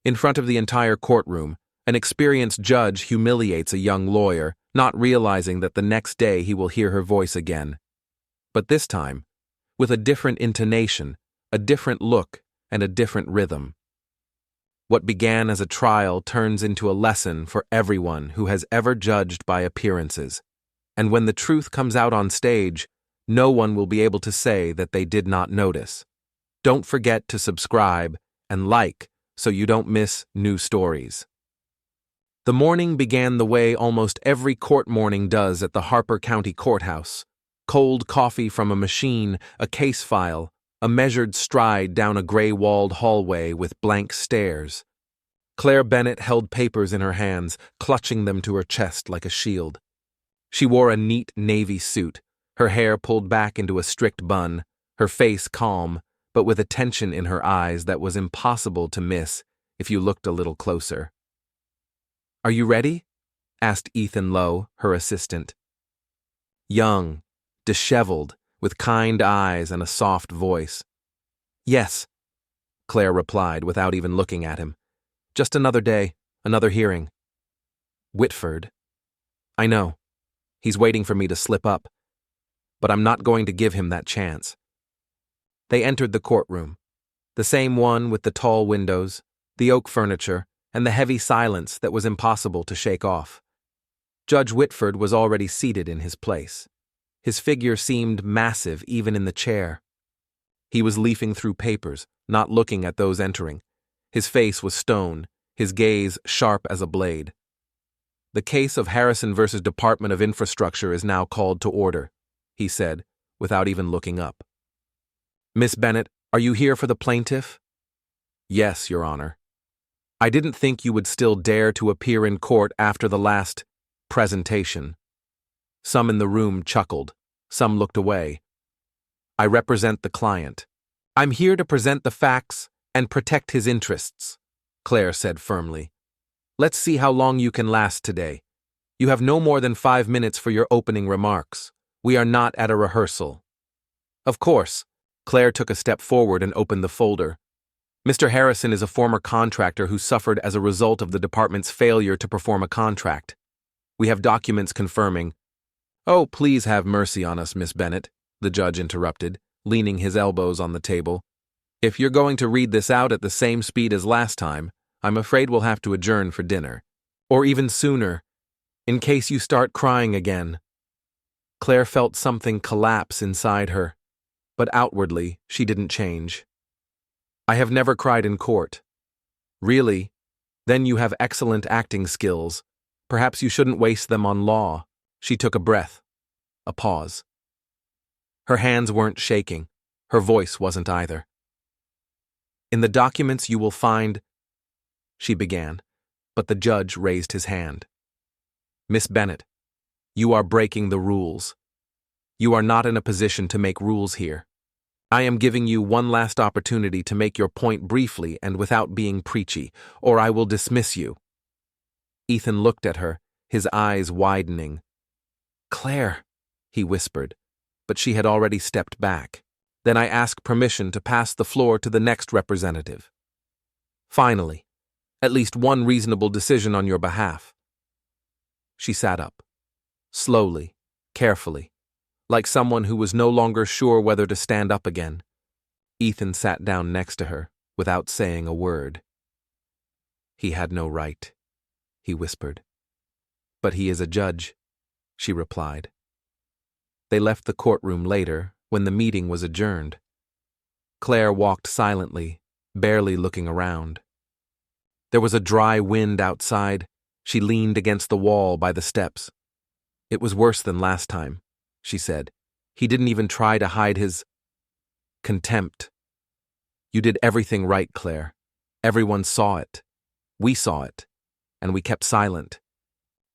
In front of the entire courtroom, an experienced judge humiliates a young lawyer, not realizing that the next day he will hear her voice again. But this time, with a different intonation, a different look, and a different rhythm. What began as a trial turns into a lesson for everyone who has ever judged by appearances. And when the truth comes out on stage, no one will be able to say that they did not notice. Don't forget to subscribe and like so you don't miss new stories. The morning began the way almost every court morning does at the Harper County Courthouse. Cold coffee from a machine, a case file, a measured stride down a gray-walled hallway with blank stares. Claire Bennett held papers in her hands, clutching them to her chest like a shield. She wore a neat navy suit, her hair pulled back into a strict bun, her face calm, but with a tension in her eyes that was impossible to miss if you looked a little closer. "Are you ready?" asked Ethan Lowe, her assistant. Young, disheveled, with kind eyes and a soft voice. "Yes," Claire replied without even looking at him. "Just another day, another hearing." "Whitford. I know. He's waiting for me to slip up. But I'm not going to give him that chance." They entered the courtroom, the same one with the tall windows, the oak furniture, and the heavy silence that was impossible to shake off. Judge Whitford was already seated in his place. His figure seemed massive even in the chair. He was leafing through papers, not looking at those entering. His face was stone, his gaze sharp as a blade. "The case of Harrison versus Department of Infrastructure is now called to order," he said, without even looking up. "Miss Bennett, are you here for the plaintiff?" "Yes, Your Honor." "I didn't think you would still dare to appear in court after the last presentation." Some in the room chuckled. Some looked away. "I represent the client. I'm here to present the facts and protect his interests," Claire said firmly. "Let's see how long you can last today. You have no more than 5 minutes for your opening remarks. We are not at a rehearsal." "Of course." Claire took a step forward and opened the folder. "Mr. Harrison is a former contractor who suffered as a result of the department's failure to perform a contract. We have documents confirming—" "Oh, please have mercy on us, Miss Bennett," the judge interrupted, leaning his elbows on the table. "If you're going to read this out at the same speed as last time, I'm afraid we'll have to adjourn for dinner. Or even sooner, in case you start crying again." Claire felt something collapse inside her, but outwardly she didn't change. "I have never cried in court." "Really? Then you have excellent acting skills. Perhaps you shouldn't waste them on law." She took a breath. A pause. Her hands weren't shaking. Her voice wasn't either. "In the documents you will find—" she began, but the judge raised his hand. "Miss Bennett, you are breaking the rules. You are not in a position to make rules here. I am giving you one last opportunity to make your point briefly and without being preachy, or I will dismiss you." Ethan looked at her, his eyes widening. "Claire," he whispered, but she had already stepped back. "Then I ask permission to pass the floor to the next representative. Finally, at least one reasonable decision on your behalf." She sat up, slowly, carefully, like someone who was no longer sure whether to stand up again. Ethan sat down next to her, without saying a word. "He had no right," he whispered. "But he is a judge," she replied. They left the courtroom later, when the meeting was adjourned. Claire walked silently, barely looking around. There was a dry wind outside. She leaned against the wall by the steps. "It was worse than last time," she said. "He didn't even try to hide his contempt. You did everything right, Claire. Everyone saw it. We saw it. And we kept silent."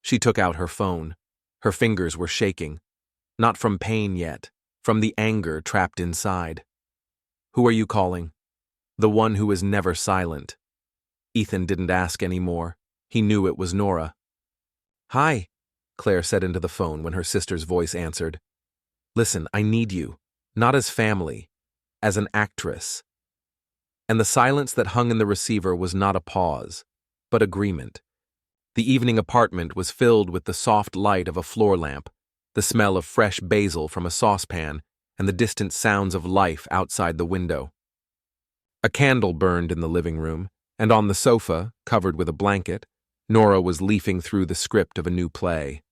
She took out her phone. Her fingers were shaking. Not from pain yet, from the anger trapped inside. "Who are you calling?" "The one who is never silent." Ethan didn't ask any more. He knew it was Nora. "Hi," Claire said into the phone when her sister's voice answered. "Listen, I need you. Not as family. As an actress." and the silence that hung in the receiver was not a pause, but agreement. The evening apartment was filled with the soft light of a floor lamp, the smell of fresh basil from a saucepan, and the distant sounds of life outside the window. A candle burned in the living room, and on the sofa, covered with a blanket, Nora was leafing through the script of a new play.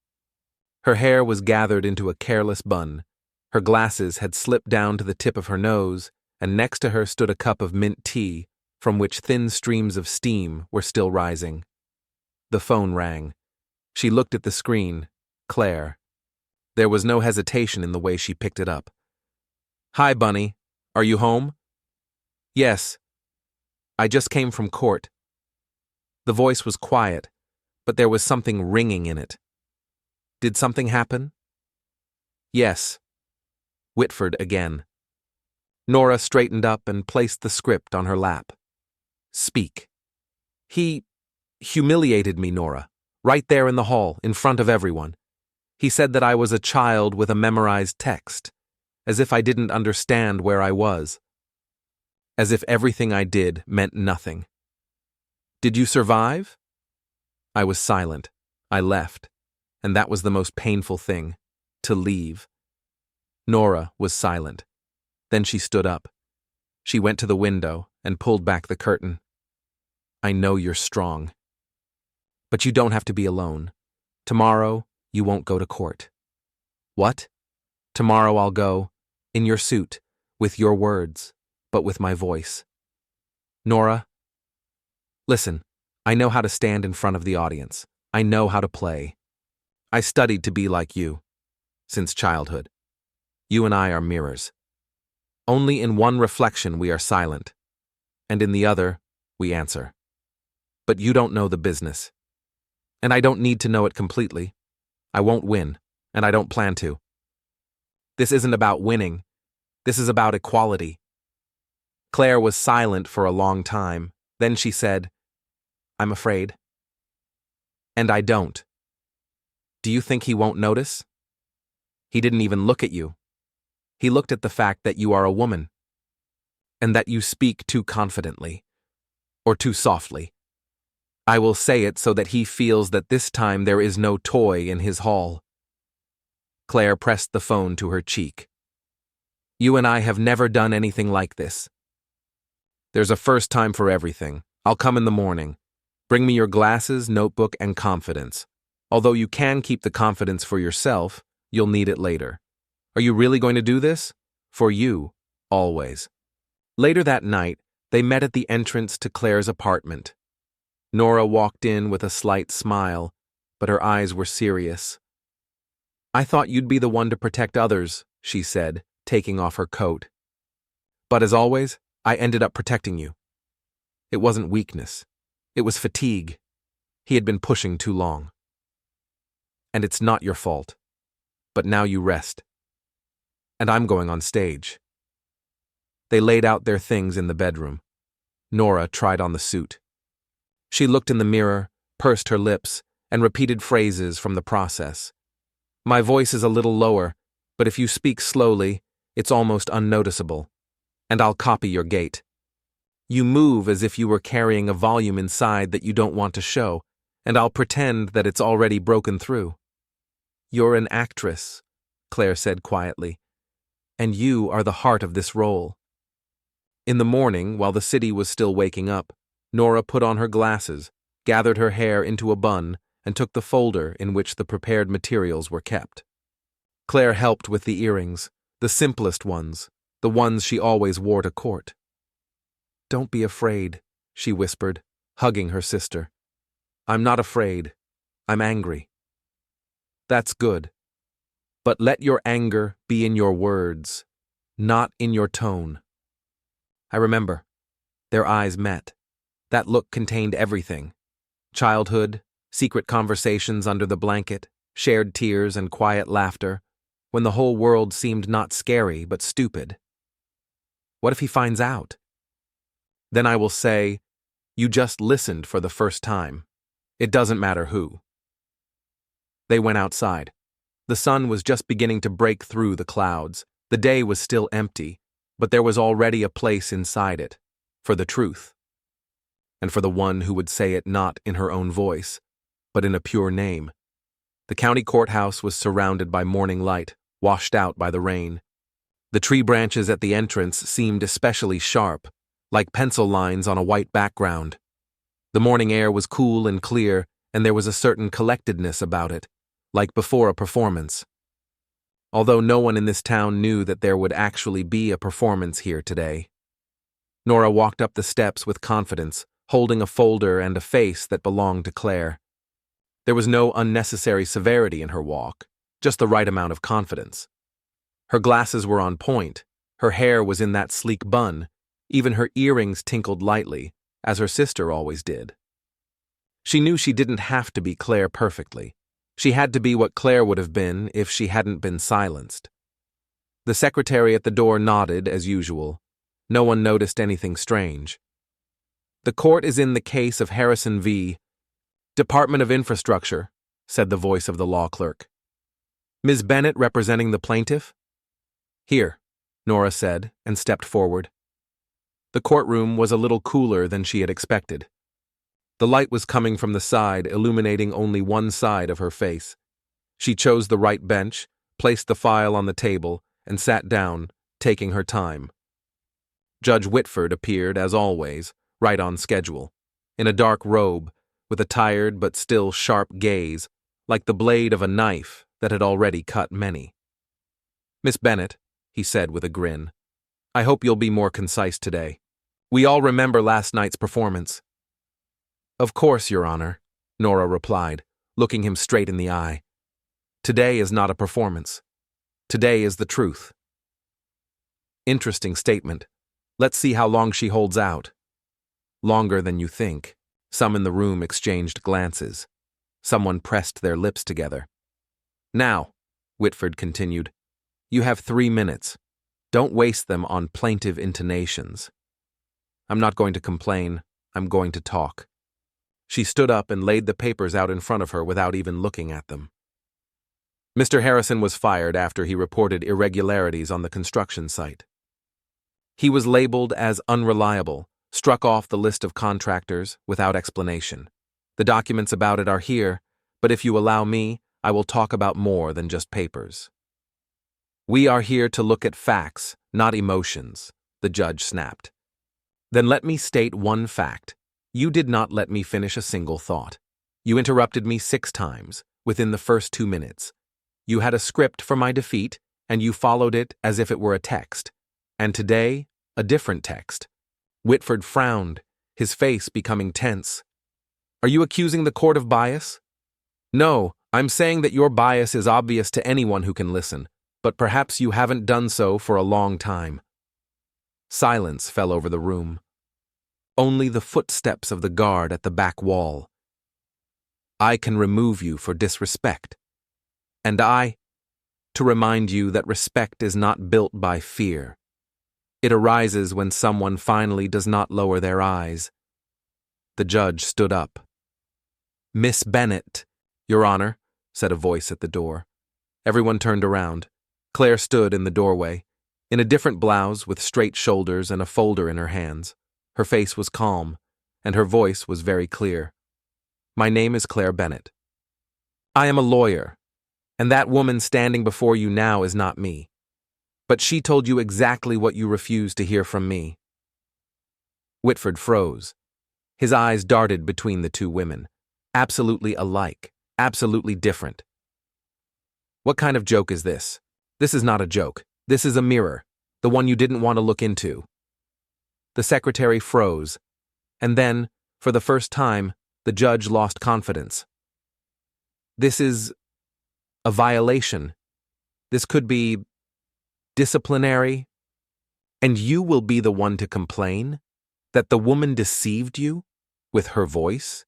Her hair was gathered into a careless bun, her glasses had slipped down to the tip of her nose, and next to her stood a cup of mint tea, from which thin streams of steam were still rising. The phone rang. She looked at the screen. Claire. There was no hesitation in the way she picked it up. "Hi, Bunny. Are you home?" "Yes. I just came from court." The voice was quiet, but there was something ringing in it. "Did something happen?" "Yes." Whitford again. Nora straightened up and placed the script on her lap. "Speak." "He humiliated me, Nora, right there in the hall, in front of everyone. He said that I was a child with a memorized text, as if I didn't understand where I was. As if everything I did meant nothing. Did you survive?" I was silent. I left, and that was the most painful thing, to leave. Nora was silent. Then she stood up. She went to the window and pulled back the curtain. "I know you're strong. But you don't have to be alone. Tomorrow, you won't go to court." "What?" "Tomorrow I'll go, in your suit, with your words, but with my voice." "Nora, listen, I know how to stand in front of the audience. I know how to play. I studied to be like you, since childhood. You and I are mirrors. Only in one reflection we are silent, and in the other, we answer. But you don't know the business. And I don't need to know it completely. I won't win, and I don't plan to. This isn't about winning. This is about equality." Claire was silent for a long time. Then she said, "I'm afraid." "And I don't. Do you think he won't notice? He didn't even look at you. He looked at the fact that you are a woman, and that you speak too confidently, or too softly. I will say it so that he feels that this time there is no toy in his hall." Claire pressed the phone to her cheek. "You and I have never done anything like this. There's a first time for everything. I'll come in the morning. Bring me your glasses, notebook, and confidence. Although you can keep the confidence for yourself, you'll need it later. Are you really going to do this? For you, always." Later that night, they met at the entrance to Claire's apartment. Nora walked in with a slight smile, but her eyes were serious. "I thought you'd be the one to protect others," she said, taking off her coat. "But as always, I ended up protecting you. It wasn't weakness. It was fatigue. He had been pushing too long. And it's not your fault. But now you rest. And I'm going on stage." They laid out their things in the bedroom. Nora tried on the suit. She looked in the mirror, pursed her lips, and repeated phrases from the process. "My voice is a little lower, but if you speak slowly, it's almost unnoticeable. And I'll copy your gait. You move as if you were carrying a volume inside that you don't want to show, and I'll pretend that it's already broken through." "You're an actress," Claire said quietly, "and you are the heart of this role." In the morning, while the city was still waking up, Nora put on her glasses, gathered her hair into a bun, and took the folder in which the prepared materials were kept. Claire helped with the earrings, the simplest ones, the ones she always wore to court. "Don't be afraid," she whispered, hugging her sister. "I'm not afraid. I'm angry." "That's good. But let your anger be in your words, not in your tone." I remember. Their eyes met. That look contained everything. Childhood, secret conversations under the blanket, shared tears and quiet laughter, when the whole world seemed not scary but stupid. What if he finds out? Then I will say, "You just listened for the first time. It doesn't matter who." They went outside. The sun was just beginning to break through the clouds. The day was still empty, but there was already a place inside it. for the truth, and for the one who would say it not in her own voice, but in a pure name. The county courthouse was surrounded by morning light, washed out by the rain. The tree branches at the entrance seemed especially sharp, like pencil lines on a white background. The morning air was cool and clear, and there was a certain collectedness about it, like before a performance. Although no one in this town knew that there would actually be a performance here today. Nora walked up the steps with confidence, holding a folder and a face that belonged to Claire. There was no unnecessary severity in her walk, just the right amount of confidence. Her glasses were on point, her hair was in that sleek bun, even her earrings tinkled lightly, as her sister always did. She knew she didn't have to be Claire perfectly. She had to be what Claire would have been if she hadn't been silenced. The secretary at the door nodded as usual. No one noticed anything strange. "The court is in the case of Harrison v. Department of Infrastructure," said the voice of the law clerk. "Ms. Bennett representing the plaintiff?" "Here," Nora said, and stepped forward. The courtroom was a little cooler than she had expected. The light was coming from the side, illuminating only one side of her face. She chose the right bench, placed the file on the table, and sat down, taking her time. Judge Whitford appeared, as always, right on schedule, in a dark robe, with a tired but still sharp gaze, like the blade of a knife that had already cut many. "Miss Bennett," he said with a grin, "I hope you'll be more concise today. We all remember last night's performance." "Of course, Your Honor," Nora replied, looking him straight in the eye. "Today is not a performance. Today is the truth." Interesting statement. Let's see how long she holds out. Longer than you think. Some in the room exchanged glances. Someone pressed their lips together. "Now," Whitford continued, "you have 3 minutes. Don't waste them on plaintive intonations." "I'm not going to complain. I'm going to talk." She stood up and laid the papers out in front of her without even looking at them. Mr. Harrison was fired after he reported irregularities on the construction site. He was labeled as unreliable, struck off the list of contractors without explanation. The documents about it are here, but if you allow me, I will talk about more than just papers. "We are here to look at facts, not emotions," the judge snapped. "Then let me state one fact. You did not let me finish a single thought. You interrupted me 6 times, within the first 2 minutes. You had a script for my defeat, and you followed it as if it were a text. And today, a different text." Whitford frowned, his face becoming tense. "Are you accusing the court of bias?" "No, I'm saying that your bias is obvious to anyone who can listen, but perhaps you haven't done so for a long time." Silence fell over the room. Only the footsteps of the guard at the back wall. "I can remove you for disrespect. And to remind you that respect is not built by fear. It arises when someone finally does not lower their eyes." The judge stood up. "Miss Bennett." "Your Honor," said a voice at the door. Everyone turned around. Claire stood in the doorway, in a different blouse with straight shoulders and a folder in her hands. Her face was calm, and her voice was very clear. "My name is Claire Bennett. I am a lawyer, and that woman standing before you now is not me. But she told you exactly what you refused to hear from me." Whitford froze. His eyes darted between the 2 women. Absolutely alike, absolutely different. "What kind of joke is this? This is not a joke. This is a mirror, the one you didn't want to look into." The secretary froze, and then, for the first time, the judge lost confidence. "This is a violation. This could be disciplinary. And you will be the one to complain that the woman deceived you with her voice,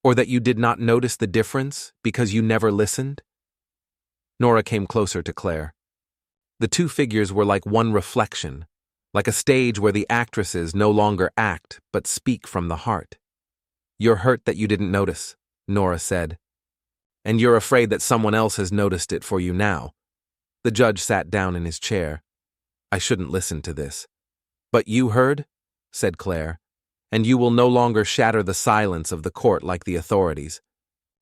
or that you did not notice the difference because you never listened?" Nora came closer to Claire. The 2 figures were like one reflection, like a stage where the actresses no longer act but speak from the heart. "You're hurt that you didn't notice," Nora said. "And you're afraid that someone else has noticed it for you now." The judge sat down in his chair. "I shouldn't listen to this. But you heard? said Claire, "and you will no longer shatter the silence of the court like the authorities.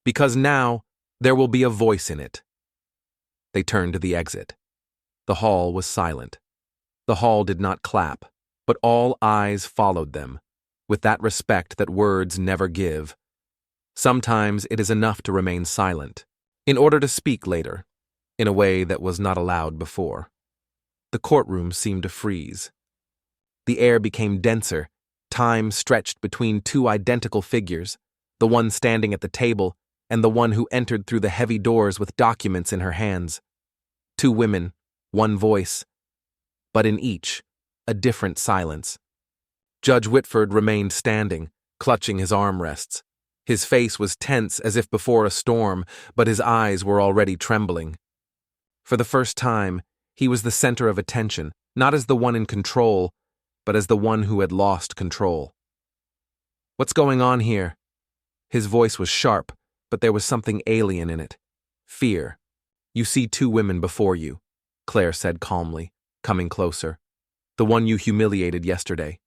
Because now, there will be a voice in it." They turned to the exit. The hall was silent. The hall did not clap, but all eyes followed them, with that respect that words never give. Sometimes it is enough to remain silent, in order to speak later, in a way that was not allowed before. The courtroom seemed to freeze. The air became denser, time stretched between two identical figures, the one standing at the table and the one who entered through the heavy doors with documents in her hands. Two women, one voice, but in each, a different silence. Judge Whitford remained standing, clutching his armrests. His face was tense as if before a storm, but his eyes were already trembling. For the first time, he was the center of attention, not as the one in control, but as the one who had lost control. "What's going on here?" His voice was sharp, but there was something alien in it. Fear. "You see two women before you," Claire said calmly, coming closer. "The one you humiliated yesterday.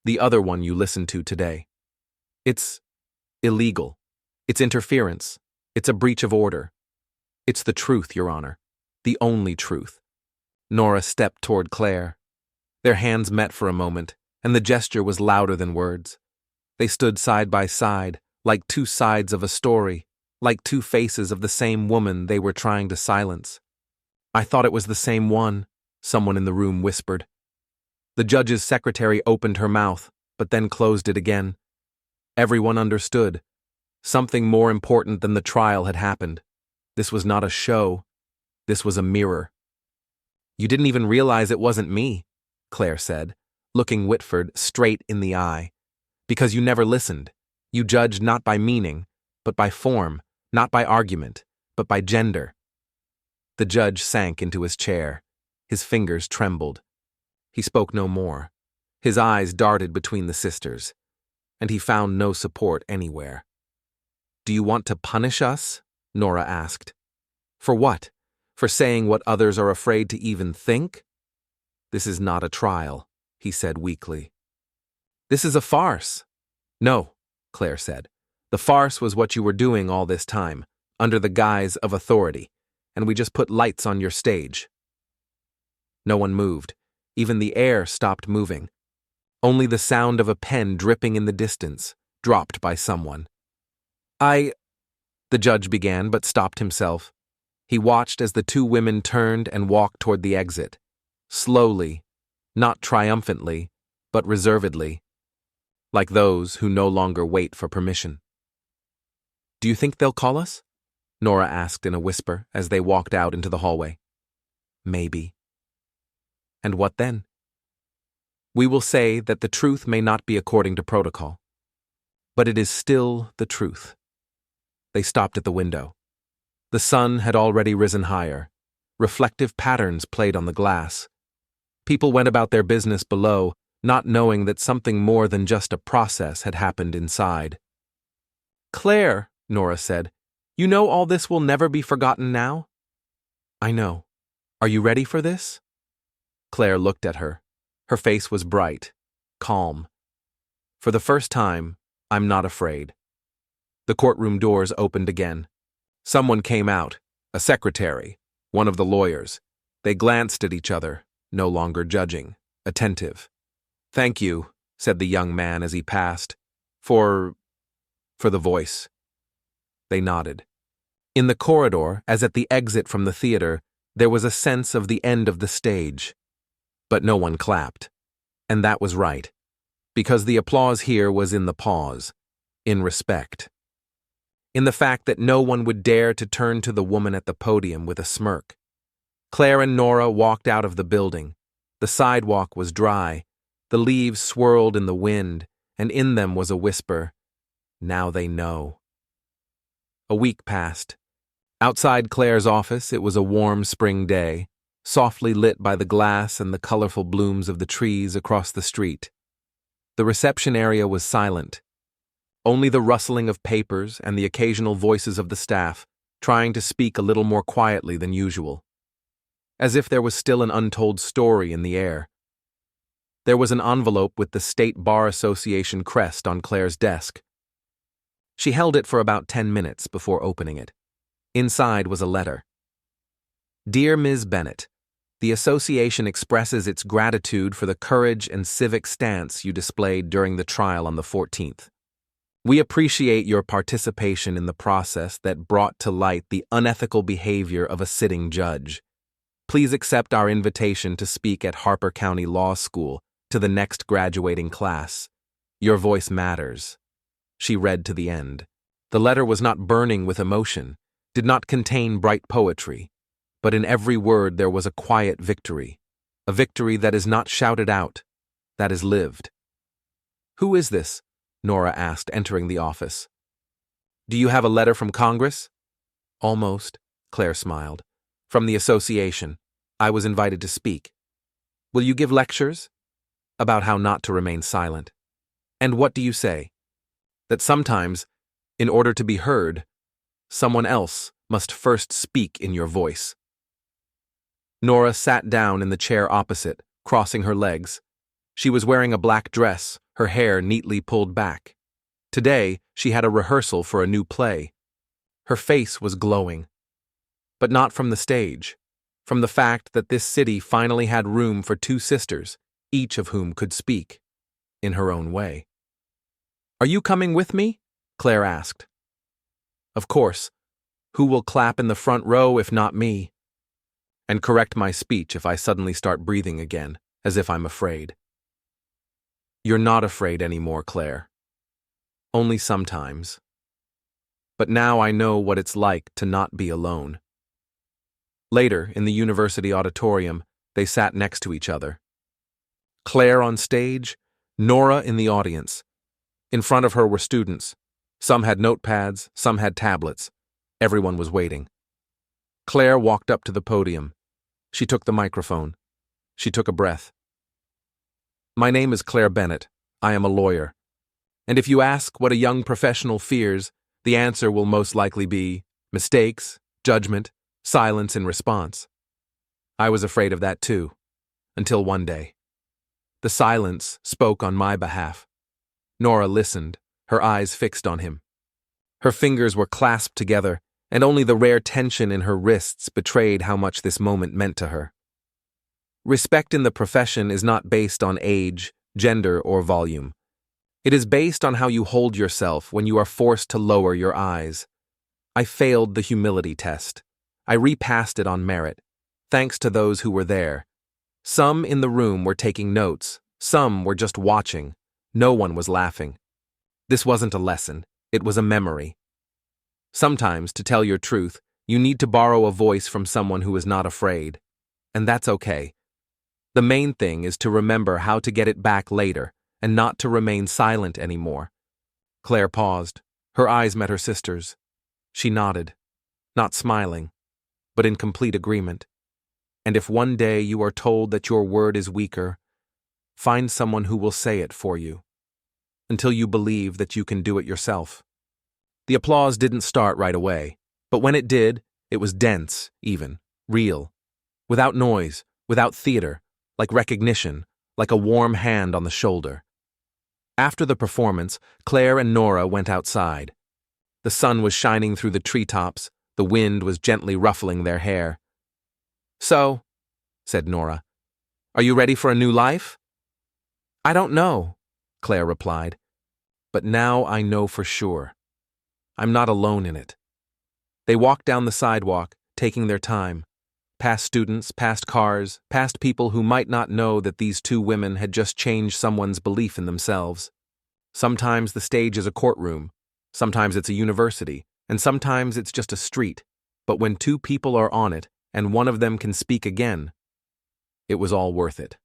The other one you listened to today. It's illegal. It's interference. It's a breach of order. It's the truth, Your Honor. The only truth." Nora stepped toward Claire. Their hands met for a moment, and the gesture was louder than words. They stood side by side, like two sides of a story, like two faces of the same woman they were trying to silence. "I thought it was the same one," someone in the room whispered. The judge's secretary opened her mouth, but then closed it again. Everyone understood. Something more important than the trial had happened. This was not a show. This was a mirror. "You didn't even realize it wasn't me," Claire said, looking Whitford straight in the eye. "Because you never listened. You judged not by meaning, but by form, not by argument, but by gender." The judge sank into his chair. His fingers trembled. He spoke no more. His eyes darted between the sisters, and he found no support anywhere. "Do you want to punish us?" Nora asked. "For what? For saying what others are afraid to even think?" "This is not a trial," he said weakly. "This is a farce." "No," Claire said. "The farce was what you were doing all this time, under the guise of authority, and we just put lights on your stage." No one moved. Even the air stopped moving. Only the sound of a pen dripping in the distance, dropped by someone. The judge began, but stopped himself. He watched as the two women turned and walked toward the exit. Slowly, not triumphantly, but reservedly, like those who no longer wait for permission. "Do you think they'll call us?" Nora asked in a whisper as they walked out into the hallway. "Maybe." "And what then?" "We will say that the truth may not be according to protocol. But it is still the truth." They stopped at the window. The sun had already risen higher. Reflective patterns played on the glass. People went about their business below, not knowing that something more than just a process had happened inside. "Claire," Nora said, "you know all this will never be forgotten now?" "I know. Are you ready for this?" Claire looked at her. Her face was bright, calm. "For the first time, I'm not afraid." The courtroom doors opened again. Someone came out, a secretary, one of the lawyers. They glanced at each other, no longer judging, attentive. "Thank you," said the young man as he passed, for the voice. They nodded. In the corridor, as at the exit from the theater, there was a sense of the end of the stage. But no one clapped. And that was right, because the applause here was in the pause, in respect. In the fact that no one would dare to turn to the woman at the podium with a smirk. Claire and Nora walked out of the building. The sidewalk was dry. The leaves swirled in the wind, and in them was a whisper, "Now they know." A week passed. Outside Claire's office, it was a warm spring day, softly lit by the glass and the colorful blooms of the trees across the street. The reception area was silent. Only the rustling of papers and the occasional voices of the staff, trying to speak a little more quietly than usual. As if there was still an untold story in the air. There was an envelope with the State Bar Association crest on Claire's desk. She held it for about 10 minutes before opening it. Inside was a letter. Dear Ms. Bennett, the association expresses its gratitude for the courage and civic stance you displayed during the trial on the 14th. We appreciate your participation in the process that brought to light the unethical behavior of a sitting judge. Please accept our invitation to speak at Harper County Law School to the next graduating class. Your voice matters. She read to the end. The letter was not burning with emotion, did not contain bright poetry, but in every word there was a quiet victory, a victory that is not shouted out, that is lived. Who is this? Nora asked, entering the office. Do you have a letter from Congress? Almost, Claire smiled. From the association. I was invited to speak. Will you give lectures? About how not to remain silent. And what do you say? That sometimes, in order to be heard, someone else must first speak in your voice. Nora sat down in the chair opposite, crossing her legs. She was wearing a black dress, her hair neatly pulled back. Today, she had a rehearsal for a new play. Her face was glowing. But not from the stage, from the fact that this city finally had room for two sisters, each of whom could speak, in her own way. Are you coming with me? Claire asked. Of course. Who will clap in the front row if not me? And correct my speech if I suddenly start breathing again, as if I'm afraid. You're not afraid anymore, Claire. Only sometimes. But now I know what it's like to not be alone. Later, in the university auditorium, they sat next to each other. Claire on stage, Nora in the audience. In front of her were students. Some had notepads, some had tablets. Everyone was waiting. Claire walked up to the podium. She took the microphone. She took a breath. My name is Claire Bennett. I am a lawyer. And if you ask what a young professional fears, the answer will most likely be mistakes, judgment, silence in response. I was afraid of that too, until one day. The silence spoke on my behalf. Nora listened, her eyes fixed on him. Her fingers were clasped together, and only the rare tension in her wrists betrayed how much this moment meant to her. Respect in the profession is not based on age, gender, or volume. It is based on how you hold yourself when you are forced to lower your eyes. I failed the humility test. I repassed it on merit, thanks to those who were there. Some in the room were taking notes, some were just watching. No one was laughing. This wasn't a lesson, it was a memory. Sometimes, to tell your truth, you need to borrow a voice from someone who is not afraid. And that's okay. The main thing is to remember how to get it back later, and not to remain silent anymore. Claire paused. Her eyes met her sister's. She nodded, not smiling, but in complete agreement. And if one day you are told that your word is weaker, find someone who will say it for you, until you believe that you can do it yourself. The applause didn't start right away, but when it did, it was dense, even, real, without noise, without theater, like recognition, like a warm hand on the shoulder. After the performance, Claire and Nora went outside. The sun was shining through the treetops, the wind was gently ruffling their hair. So, said Nora, are you ready for a new life? I don't know, Claire replied, but now I know for sure. I'm not alone in it. They walked down the sidewalk, taking their time, past students, past cars, past people who might not know that these two women had just changed someone's belief in themselves. Sometimes the stage is a courtroom, sometimes it's a university, and sometimes it's just a street, but when two people are on it, and one of them can speak again, it was all worth it.